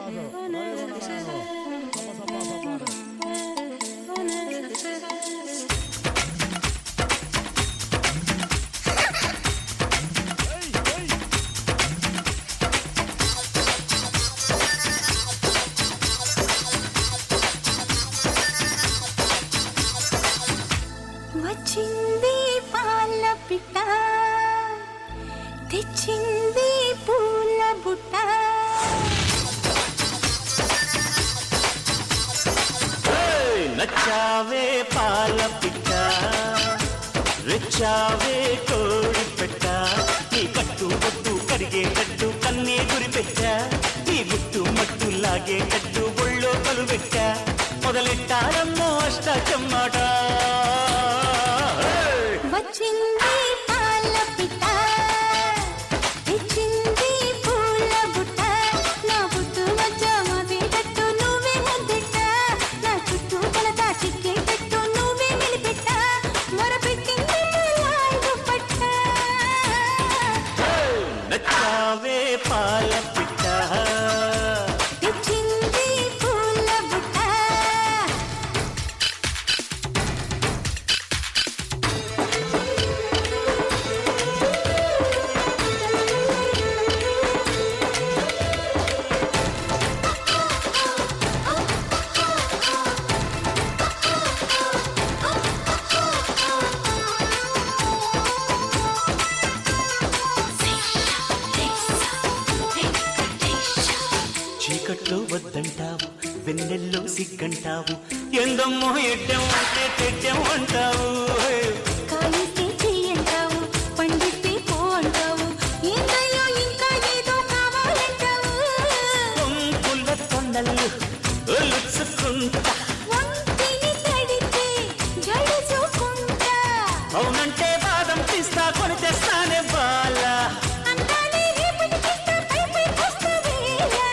Ramaraju ready ఉన్నాను సమ్మ సమ్మ వచ్చింది పాల పిట్ట తెచ్చింది పూల బుట్ట నచ్చావే పాల పిట్ట రెచ్చావే కోడి పెట్ట నీ కట్టు బొట్టు కరిగేటట్టు కన్నే గురి పెట్ట నీ గుట్టు మట్టు లాగేటట్టు ఒళ్ళో కలు పెట్ట మొదలెట్టారమ్మో అష్ట చెమ్మాట వచ్చింది పాల పిట్ట తెచ్చింది పూల బుట్ట నా బుట్టు మధ్య మోసేటట్టు నువ్వే ముద్దెట్ట నా చుట్టూ కలతా చిక్కేటట్టు నువ్వే నిలిపెట్ట మొరపెట్టింది లాగు పట్ట నచ్చావే పాల పిట్ట తెచ్చింది పూల బుట్ట చీకట్లో వద్దంటావు వెన్నెల్లో సిగ్గంటావు ఎందమ్మో ఎడ్డం అంటే తెడ్డం అంటావు కాలిస్తే చెయ్యంటావు పండిస్తే పో అంటావు ఏంటయ్యో ఇంకా ఏదో కావాలంటావు కొంపుల తొండలు ఒలుచుకుంటా ఒంటిని తడితే జడుచుకుంటా అవునంటే బాదం పిస్తా కొని తెస్తానే బాల అంతానే రేపటికిస్తా పై వస్తావేలా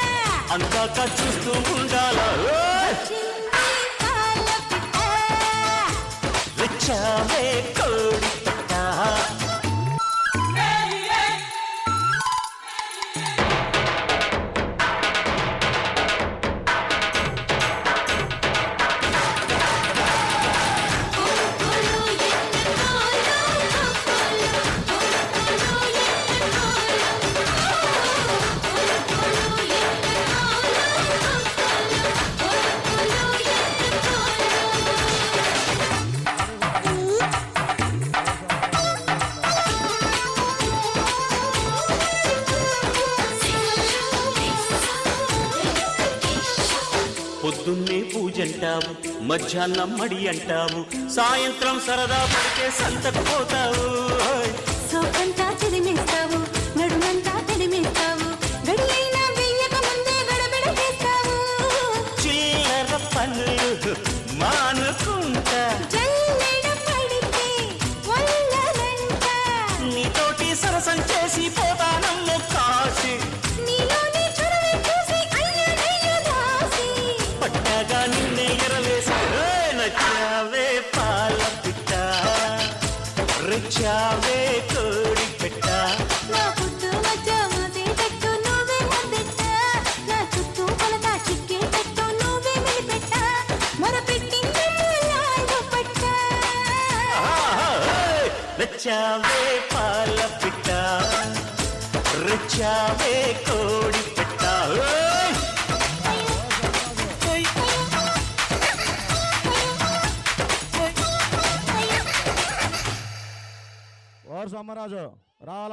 అందాక చూస్తూ ఉండాలా చింది పాల పిట్ట వచ్చావే కోడి పెట్ట పొద్దున్నే పూజంటావు మధ్యాహ్నం మడి అంటావు సాయంత్రం సరదా పడితే సంతకు పోతావు సోకంతా చెదిమేస్తావు నడుమంతా తెడిమేస్తావు గడియైనా వెయ్యక ముందే గడబిడ చేస్తావు చిల్లర పనులు మానుకుంటా జల్లెడ పడితే వల్లనంట నీతోటి సరసం చేసి పోతానమ్మో కాశీ నీలోని చొరవే చూసి అయ్యనయ్య దాసి పట్టగా నిన్నే ఎరవేసి నచ్చావే పాల పిట్ట రెచ్చావే కోడి పెట్ట నా పుట్టు మధ్య మోసేటట్టు నువ్వే ముద్దెట్ట నా చుట్టూ కలతా చిక్కేటట్టు నువ్వే మెలిపెట్ట మొరపెట్టింది లాగు పట్ట నచ్చావే పాల పిట్ట రెచ్చావే కోడి పెట్ట ఓర్ సమ్మరాజు రావాల